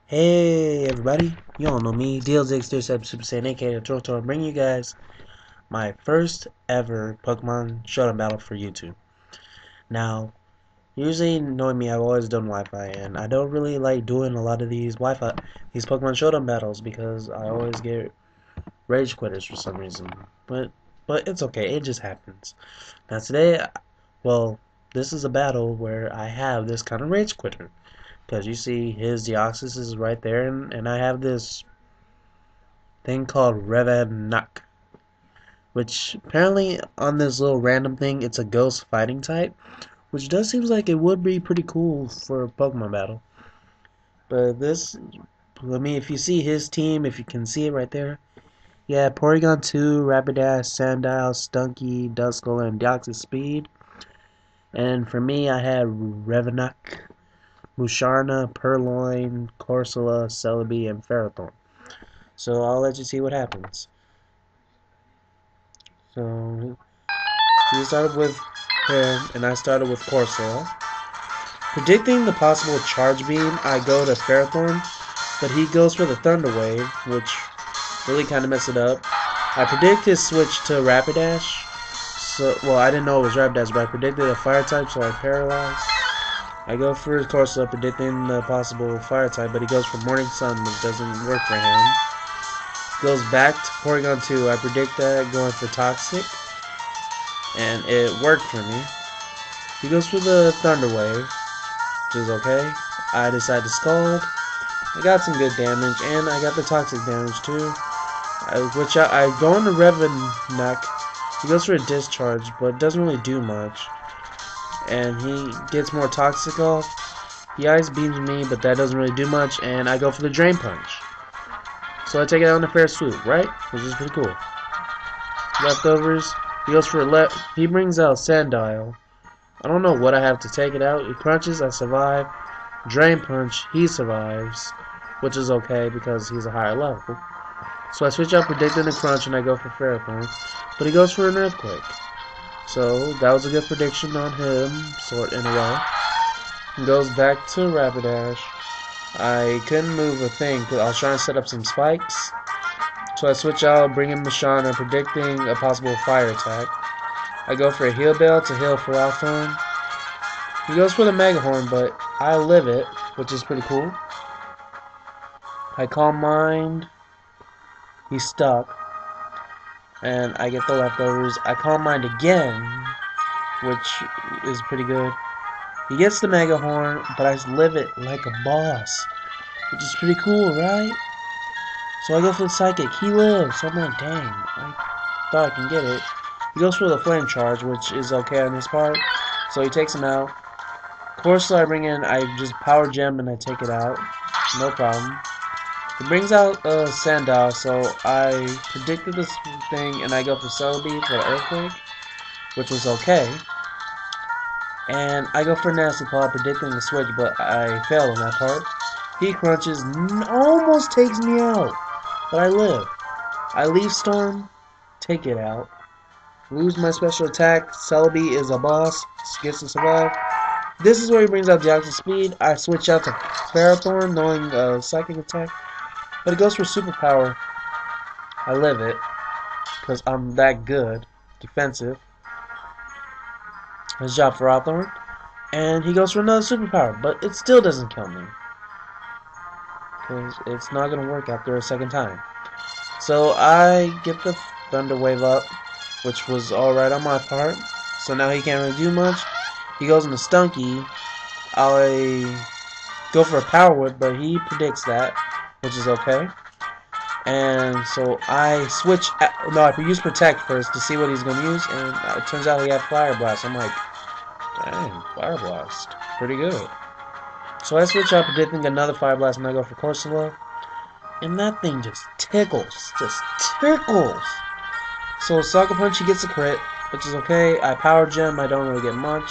Hey everybody, you all know me, DLZ37 Super Saiyan aka Toto, bringing you guys my first ever Pokemon Showdown battle for YouTube. Now, usually knowing me, I've always done Wi-Fi, and I don't really like doing a lot of these these Pokemon Showdown battles because I always get rage quitters for some reason. But it's okay, it just happens. Now today, well, this is a battle where I have this kind of rage quitter. Because you see his Deoxys is right there, and I have this thing called Revenak, which apparently on this little random thing, it's a ghost fighting type, which does seems like it would be pretty cool for a Pokemon battle. But this, I mean, if you see his team, if you can see it right there, yeah, Porygon 2, Rapidash, Sandile, Stunky, Duskull, and Deoxys Speed. And for me, I had Revenak, Musharna, Purloin, Corsola, Celebi, and Ferrothorn. So I'll let you see what happens. So he started with him, and I started with Corsola. Predicting the possible charge beam, I go to Ferrothorn, but he goes for the Thunder Wave, which really kind of messed it up. I predict his switch to Rapidash. Well, I didn't know it was Rapidash, but I predicted a Fire type, so I paralyzed. I go for Corsola, predicting the possible Fire type, but he goes for Morning Sun, which doesn't work for him. Goes back to Porygon 2. I predict that, going for Toxic, and it worked for me. He goes for the Thunder Wave, which is okay. I decide to Scald. I got some good damage, and I got the Toxic damage too. I go into Revenak. He goes for a Discharge, but doesn't really do much. And he gets more Toxic off. He Ice Beams me, but that doesn't really do much, and I go for the Drain Punch. So I take it out in a fair swoop, right? Which is pretty cool. Leftovers. He goes for he brings out Sandile. I don't know what I have to take it out. He crunches, I survive. Drain Punch, he survives, which is okay because he's a higher level. So I switch out predicting the crunch and I go for Ferrothorn, but he goes for an Earthquake. So that was a good prediction on him, sort in a way. He goes back to Rapidash. I couldn't move a thing because I was trying to set up some spikes. So I switch out, bring in Musharna, predicting a possible fire attack. I go for a Heal Bell to heal for Ferrothorn. He goes for the Mega Horn, but I live it, which is pretty cool. I Calm Mind. He's stuck. And I get the leftovers. I Calm Mind again, which is pretty good. He gets the Mega Horn, but I live it like a boss, which is pretty cool, right? So I go for the Psychic. He lives. So I'm like, dang, I thought I can get it. He goes for the Flame Charge, which is okay on his part. So he takes him out. Of course, I bring in, I just Power Gem and I take it out. No problem. He brings out Sandile, so I predicted this thing and I go for Celebi for the Earthquake, which was okay. And I go for Nasty Paw, predicting the switch, but I fail on that part. He crunches, almost takes me out, but I live. I Leaf Storm, take it out. Lose my special attack. Celebi is a boss, gets to survive. This is where he brings out Deoxys Speed. I switch out to Ferrothorn, knowing Psychic attack, but it goes for Superpower. I live it, because I'm that good. Defensive. His job for Ferrothorn, and he goes for another Superpower, but it still doesn't kill me, because it's not going to work after a second time. So I get the Thunder Wave up, which was alright on my part. So now he can't really do much. He goes into Stunky. I go for a Power Whip, but he predicts that, which is okay. And so I switch. No, I use Protect first to see what he's going to use, and it turns out he had Fire Blast. I'm like, dang, Fire Blast. Pretty good. So I switch out, predicting another Fire Blast, and I go for Corsola. And that thing just tickles. Just tickles. So Sucker Punch, he gets a crit, which is okay. I Power Gem, I don't really get much.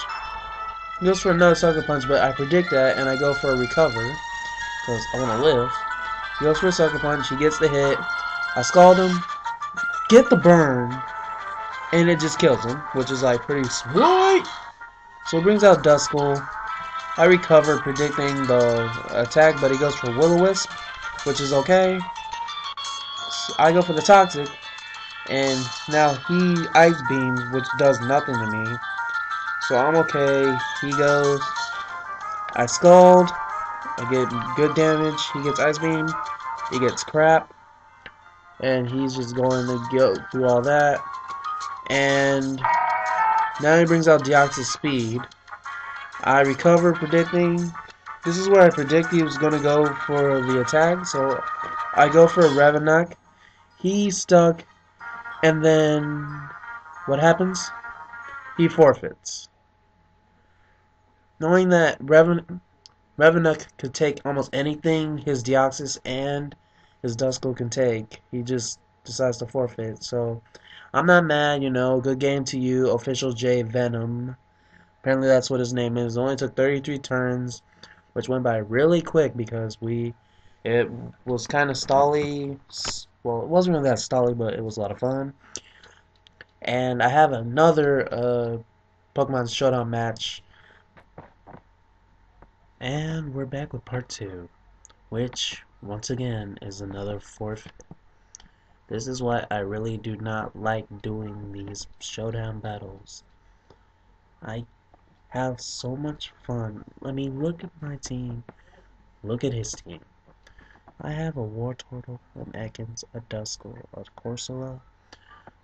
He goes for another Sucker Punch, but I predict that, and I go for a Recover, because I want to live. He goes for a Sucker Punch, he gets the hit. I Scald him, get the burn, and it just kills him, which is like pretty sweet. So it brings out Duskull. I recover, predicting the attack, but he goes for Will-O-Wisp, which is okay. So I go for the Toxic, and now he Ice Beams, which does nothing to me. So I'm okay. He goes. I Scald. I get good damage. He gets Ice Beam. He gets crap. And he's just going to go through all that. And now he brings out Deoxys Speed. I recover, predicting. This is where I predict he was going to go for the attack. So I go for a Ravenok. He's stuck. And then what happens? He forfeits. Knowing that Ravenok could take almost anything his Deoxys and his Duskull can take, he just decides to forfeit. So I'm not mad, you know. Good game to you, Official J Venom. Apparently that's what his name is. It only took 33 turns, which went by really quick because it was kind of stally. Well, it wasn't really that stally, but it was a lot of fun. And I have another Pokemon SHowdown match. And we're back with part 2, which, once again, is another forfeit. This is why I really do not like doing these showdown battles. I have so much fun. I mean, look at my team. Look at his team. I have a Wartortle, an Ekans, a Duskull, a Corsola,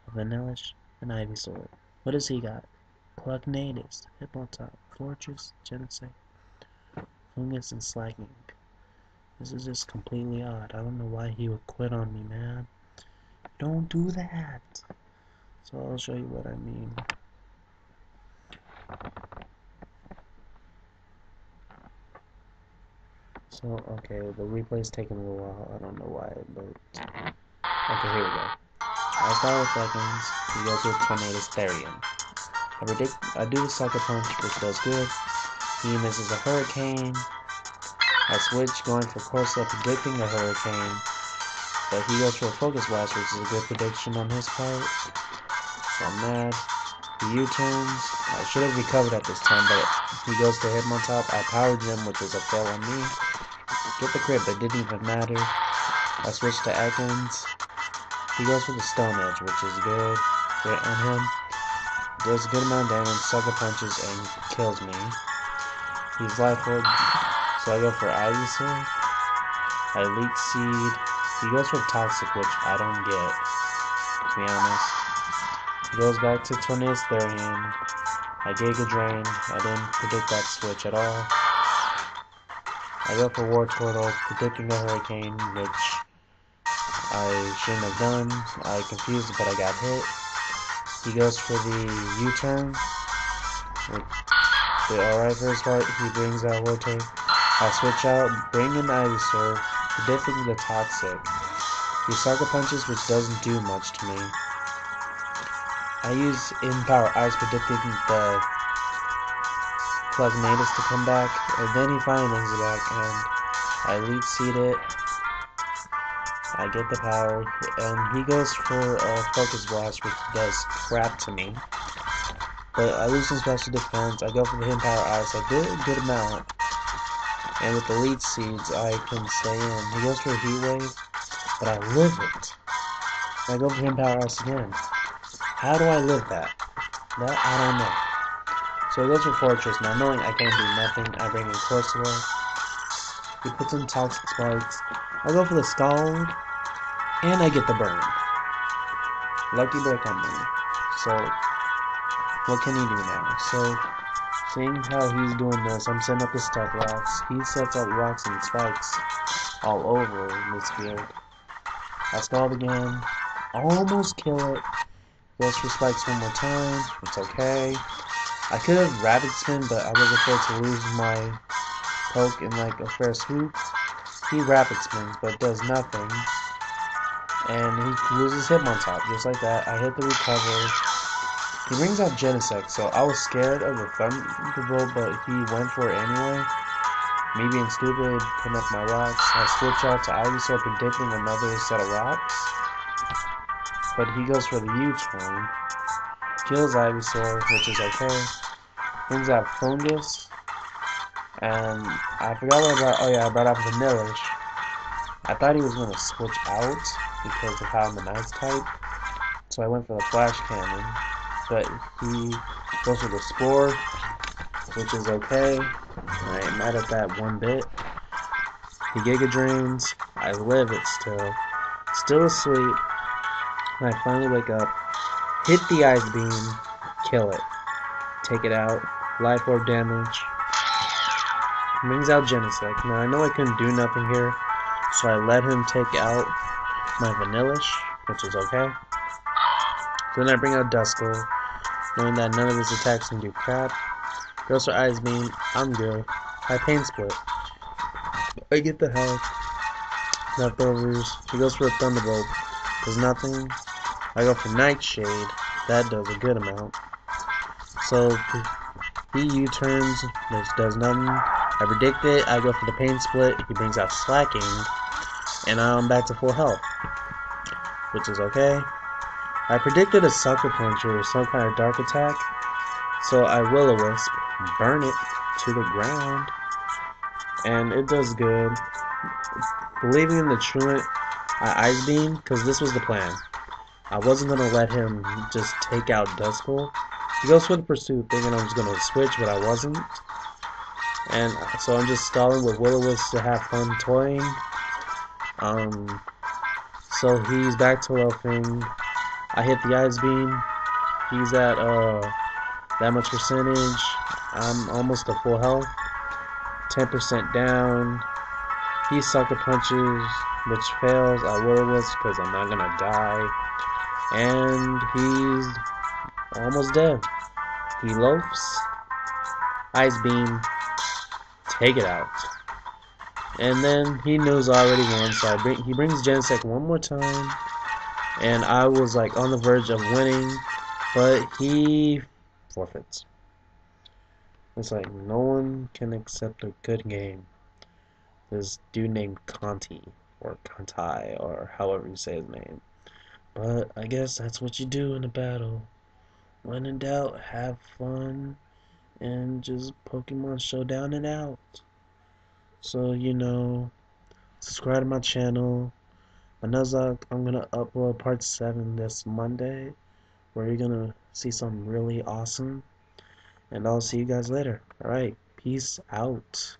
a Vanillish, an Ivysaur. What does he got? Clugnatus, Hippotop, Fortress, Genesect, Fungus, and Slaking. This is just completely odd. I don't know why he would quit on me, man. Don't do that. So I'll show you what I mean. So, okay, the replay's taking a little while. I don't know why, but... Okay, here we go. I start with seconds. He goes with Tornadus Therian. I do the Sucker Punch, which does good. He misses a Hurricane. I switch, going for Corsa, predicting a Hurricane. But he goes for a Focus Blast, which is a good prediction on his part. So I'm mad. He U-turns. I should have recovered at this time, but he goes to Hitmontop. I Power Gem, which is a fail on me. Get the crit, but it didn't even matter. I switch to Ekans. He goes for the Stone Edge, which is good. Crit on him. Does a good amount of damage, Sucker Punches, and kills me. He's lifeless, so I go for Ivysaur. I Leech Seed. He goes for Toxic, which I don't get, to be honest. He goes back to Tornadus Therian. I Giga Drain. I didn't predict that switch at all. I go for Wartortle, predicting a Hurricane, which I shouldn't have done. I confused it, but I got hit. He goes for the U-turn. Alright for his part. He brings out Wartortle. I switch out, bring in Ivysaur, predicting the Toxic. He Sucker Punches, which doesn't do much to me. I use In-Power Ice, predicting the Clugnatus to come back, and then he finally brings it back, and I Leech Seed it. I get the power, and he goes for a Focus Blast, which does crap to me. But I lose some special defense. I go for the Hidden Power Ice. I did a good amount. And with the Leech Seeds, I can stay in. He goes for a Heat Wave, but I live it. I go for Hidden Power Ice again. How do I live that? That, I don't know. So he goes for Fortress. Now, knowing I can't do nothing, I bring in Corsola. He puts in Toxic Spikes. I go for the Scald, and I get the burn. Lucky break on me. So, what can he do now? So, seeing how he's doing this, I'm setting up the Step Rocks. He sets up Rocks and Spikes all over this field. I Scald again. Almost kill it. Goes for Spikes one more time. It's okay. I could have Rapid Spin, but I was afraid to lose my poke in like a fair swoop. He Rapid Spins, but does nothing. And he loses Hitmontop, just like that. I hit the recover. He brings out Genesect, so I was scared of the Thunderbolt, but he went for it anyway. Me being stupid, putting up my rocks. I switch out to Ivysaur, predicting another set of rocks. But he goes for the U-turn. Kills Ivysaur, which is okay. Brings out Fungus. And I forgot what I brought. Oh yeah, I brought up Vanillish. I thought he was gonna switch out because of how I'm a nice type, so I went for the Flash Cannon. But he goes for the Spore, which is okay. I ain't mad at that one bit. He Giga Drains. I live it still. Still asleep. And I finally wake up, hit the Ice Beam, kill it, take it out, Life Orb damage. Brings out Genesect. Now I know I couldn't do nothing here, so I let him take out my Vanillish, which is okay. So then I bring out Duskull, knowing that none of his attacks can do crap. Goes for Ice Beam, I'm good. I Pain Split. I get the health. Leftovers. He goes for a Thunderbolt. Does nothing. I go for Nightshade. That does a good amount. So he U-turns, which does nothing. I predict it. I go for the Pain Split. He brings out Slacking. And I'm back to full health, which is okay. I predicted a Sucker Punch or some kind of dark attack, so I Will-O-Wisp, burn it to the ground, and it does good. Believing in the truant, I Ice Beam, because this was the plan. I wasn't going to let him just take out Duskull. He goes for the Pursuit, thinking I was going to switch, but I wasn't. And so I'm just stalling with Will-O-Wisp to have fun toying. So he's back to loafing. I hit the Ice Beam. He's at that much percentage. I'm almost to full health. 10% down. He Sucker Punches, which fails. I Will-O-Wisp because I'm not gonna die. And he's almost dead. He loafs. Ice Beam. Take it out. And then he knows I already won, so he brings Genesect one more time. And I was like on the verge of winning, but he forfeits. It's like no one can accept a good game. This dude named Conti, or Conti, or however you say his name. But I guess that's what you do in a battle. When in doubt, have fun, and just Pokemon Showdown it out. So, subscribe to my channel. I'm gonna upload part 7 this Monday, where you're gonna see something really awesome. And I'll see you guys later. Alright, peace out.